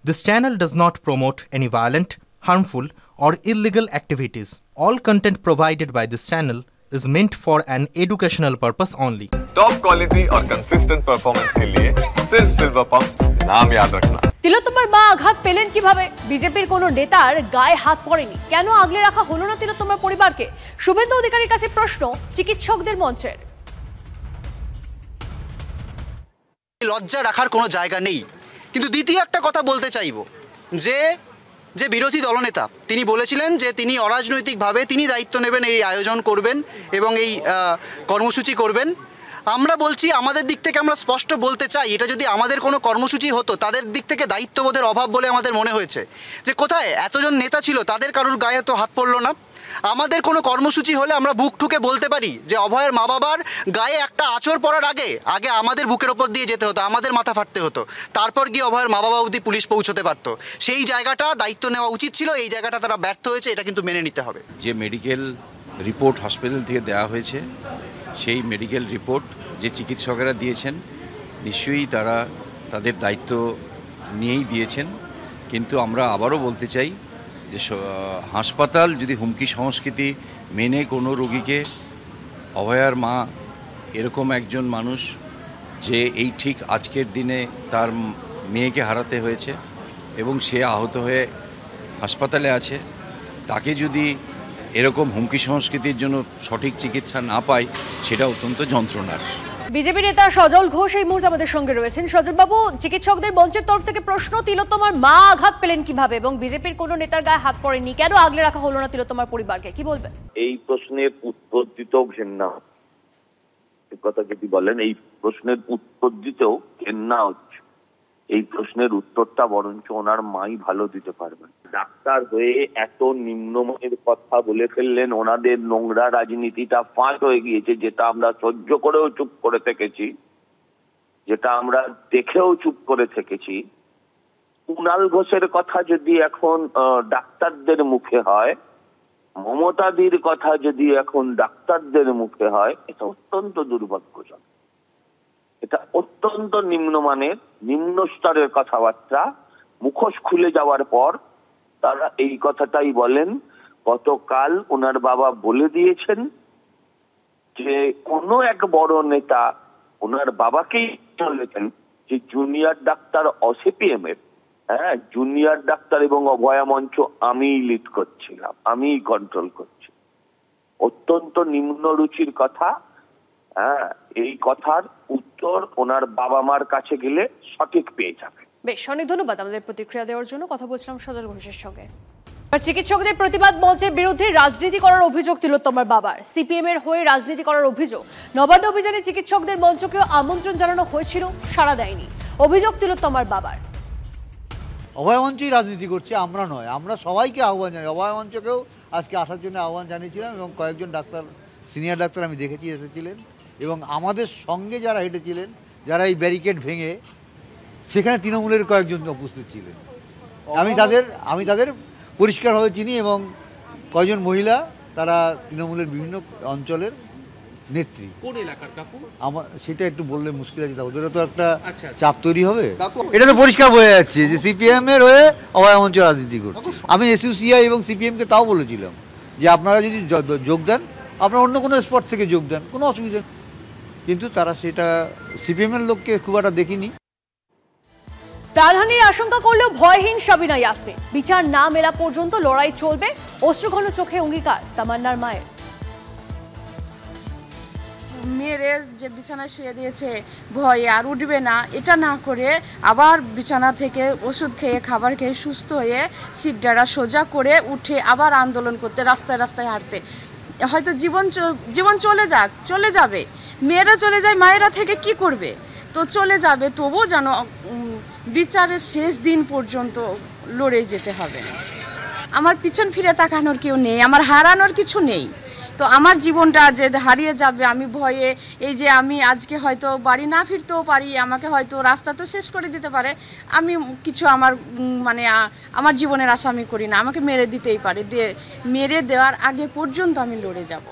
This channel does not promote any violent, harmful, or illegal activities. All content provided by this channel is meant for an educational purpose only. Top quality और consistent performance के लिए सिर्फ silver pump नाम याद रखना। তিলোত্তমার মা আঘাত পেলেন কিভাবে? বিজেপির কোন নেতার গায়ে হাত পড়েনি, কেন আগলে রাখা হলো না তিলোত্তমার পরিবারকে? শুভেন্দু অধিকারীর কাছে প্রশ্ন চিকিৎসকদের মঞ্চের। লজ্জা রাখার কোনো জায়গা নেই, কিন্তু দ্বিতীয় একটা কথা বলতে চাইব যে বিরোধী দলনেতা তিনি বলেছিলেন যে তিনি অরাজনৈতিকভাবে তিনি দায়িত্ব নেবেন, এই আয়োজন করবেন এবং এই কর্মসূচি করবেন। আমরা বলছি আমাদের দিক থেকে আমরা স্পষ্ট বলতে চাই, এটা যদি আমাদের কোনো কর্মসূচি হতো তাদের দিক থেকে দায়িত্ববোধের অভাব বলে আমাদের মনে হয়েছে। যে কোথায় এতজন নেতা ছিল, তাদের কারোর গায়ে তো হাত পড়লো না। আমাদের কোনো কর্মসূচি হলে আমরা বুক ঠুকে বলতে পারি যে অভয়ের মা বাবার গায়ে একটা আঁচড় পড়ার আগে আমাদের বুকের ওপর দিয়ে যেতে হতো, আমাদের মাথা ফাটতে হতো, তারপর গিয়ে অভয়ের মা বাবা অবধি পুলিশ পৌঁছতে পারতো। সেই জায়গাটা দায়িত্ব নেওয়া উচিত ছিল, এই জায়গাটা তারা ব্যর্থ হয়েছে, এটা কিন্তু মেনে নিতে হবে। যে মেডিকেল রিপোর্ট হসপিটাল থেকে দেওয়া হয়েছে, সেই মেডিকেল রিপোর্ট যে চিকিৎসকেরা দিয়েছেন নিশ্চয়ই তারা তাদের দায়িত্ব নিয়েই দিয়েছেন। কিন্তু আমরা আবারও বলতে চাই যে হাসপাতাল যদি হুমকি সংস্কৃতি মেনে কোনো রোগীকে, অভয়ার মা এরকম একজন মানুষ যে এই ঠিক আজকের দিনে তার মেয়েকে হারাতে হয়েছে এবং সে আহত হয়ে হাসপাতালে আছে, তাকে যদি এরকম হুমকি সংস্কৃতির জন্য সঠিক চিকিৎসা না পায়, সেটা অত্যন্ত যন্ত্রণার। বিজেপি নেতা সজল ঘোষ এই মুহূর্তে আমাদের সঙ্গে রয়েছেন। সজল বাবু, চিকিৎসকদের মঞ্চের তরফ থেকে প্রশ্ন, তিলোত্তমার মা আঘাত পেলেন কিভাবে এবং বিজেপির কোনো নেতার গায়ে হাত পড়েনি, কেন আগলে রাখা হলো না তিলোত্তমার পরিবারকে, কি বলবেন? এই প্রশ্নের উত্তর দিতেও ঘেন্না, কথা যদি বলেন এই প্রশ্নের উত্তর দিতেও ঘেন্না হচ্ছে। এই প্রশ্নের উত্তরটা বরঞ্চ ওনার মাই ভালো দিতে পারবেন। ডাক্তার হয়ে এত নিম্নমানের কথা বলে ফেললেন, ওনাদের নোংরা রাজনীতিটা ফাঁস হয়ে গিয়েছে, যেটা আমরা সহ্য করেও চুপ করে থেকেছি, যেটা আমরা দেখেও চুপ করে থেকেছি। কুণাল ঘোষের কথা যদি এখন ডাক্তারদের মুখে হয়, মমতাদির কথা যদি এখন ডাক্তারদের মুখে হয়, এটা অত্যন্ত দুর্ভাগ্যজনক। এটা অত্যন্ত নিম্নমানের, নিম্ন স্তরের কথাবার্তা। মুখোশ খুলে যাওয়ার পর তারা এই কথাটাই বলেন। গতকাল ওনার বাবা বলে দিয়েছেন যে কোনো এক বড় নেতা ওনার বাবাকেই বলেছেন যে জুনিয়র ডাক্তার সিপিএম এর জুনিয়র ডাক্তার এবং অভয়া মঞ্চ আমি লিড করছিলাম, আমি কন্ট্রোল করছি। অত্যন্ত নিম্ন রুচির কথা। এই কথার উত্তর ওনার বাবা মার কাছে গেলে সঠিক পেয়ে যাবে। বেশ, অনেক ধন্যবাদ আমাদের প্রতিক্রিয়া দেওয়ার জন্য। কথা বলছিলাম সজল ঘোষের সঙ্গে। চিকিৎসকদের প্রতিবাদ মঞ্চের বিরুদ্ধে রাজনীতি করার অভিযোগ তিলোত্তমার বাবার, সিপিএম এর হয়ে রাজনীতি করার অভিযোগ। নবান্ন অভিযানে চিকিৎসকদের মঞ্চকেও আমন্ত্রণ জানানো হয়েছিল, সাড়া দেয়নি, অভিযোগ তিলোত্তমার বাবার। অভয় মঞ্চই রাজনীতি করছে, আমরা নয়। আমরা সবাইকে আহ্বান জানাই, অভয় মঞ্চকেও আজকে আসার জন্য আহ্বান জানিয়েছিলাম এবং কয়েকজন ডাক্তার, সিনিয়র ডাক্তার আমি দেখেছি এসেছিলেন এবং আমাদের সঙ্গে যারা হেঁটেছিলেন, যারা এই ব্যারিকেড ভেঙে, সেখানে তৃণমূলের কয়েকজন উপস্থিত ছিলেন। আমি তাদের পরিষ্কারভাবে চিনি এবং কয়েকজন মহিলা, তারা তৃণমূলের বিভিন্ন অঞ্চলের নেত্রী। কোন এলাকার কাকু? আমার সেটা একটু বললে মুশকিল আছে, ওদেরও তো একটা চাপ তৈরি হবে। এটা তো পরিষ্কার বোঝা যাচ্ছে যে সিপিএম এর হয়ে অভয় মঞ্চ রাজনীতি করছে। আমি এসইউসিআই এবং সিপিএমকে তাও বলেছিলাম যে আপনারা যদি যোগ দেন, আপনারা অন্য কোনো স্পট থেকে যোগ দেন, কোনো অসুবিধা নেই। কিন্তু তারা সেটা, সিপিএম এর লোককে খুব একটা দেখিনি। প্রাণহানির আশঙ্কা করলেও ভয়হীন সাবিনা ইয়াসমিন, বিচার না মেলা পর্যন্ত লড়াই চলবে, অশ্রুঘন চোখে অঙ্গীকার তামান্নার মায়ের। মেয়েরে যে বিছানায় শুয়ে দিয়েছে ভয়ে আর উঠবে না, এটা না করে আবার বিছানা থেকে ওষুধ খেয়ে খাবার খেয়ে সুস্থ হয়ে সিটডারা সোজা করে উঠে আবার আন্দোলন করতে, রাস্তায় রাস্তায় হাঁটতে। হয়তো জীবন চলে যাবে, মেয়েরা চলে যায়, মায়েরা থেকে কি করবে? তো চলে যাবে, তবুও যেন বিচারের শেষ দিন পর্যন্ত লড়ে যেতে হবে। আমার পিছন ফিরে তাকানোর কেউ নেই, আমার হারানোর কিছু নেই। তো আমার জীবনটা যে হারিয়ে যাবে আমি ভয়ে, এই যে আমি আজকে হয়তো বাড়ি না ফিরতেও পারি, আমাকে হয়তো রাস্তা তো শেষ করে দিতে পারে, আমি কিছু আমার জীবনের আশা আমি করি না, আমাকে মেরে দিতেই পারে, মেরে দেওয়ার আগে পর্যন্ত আমি লড়ে যাব।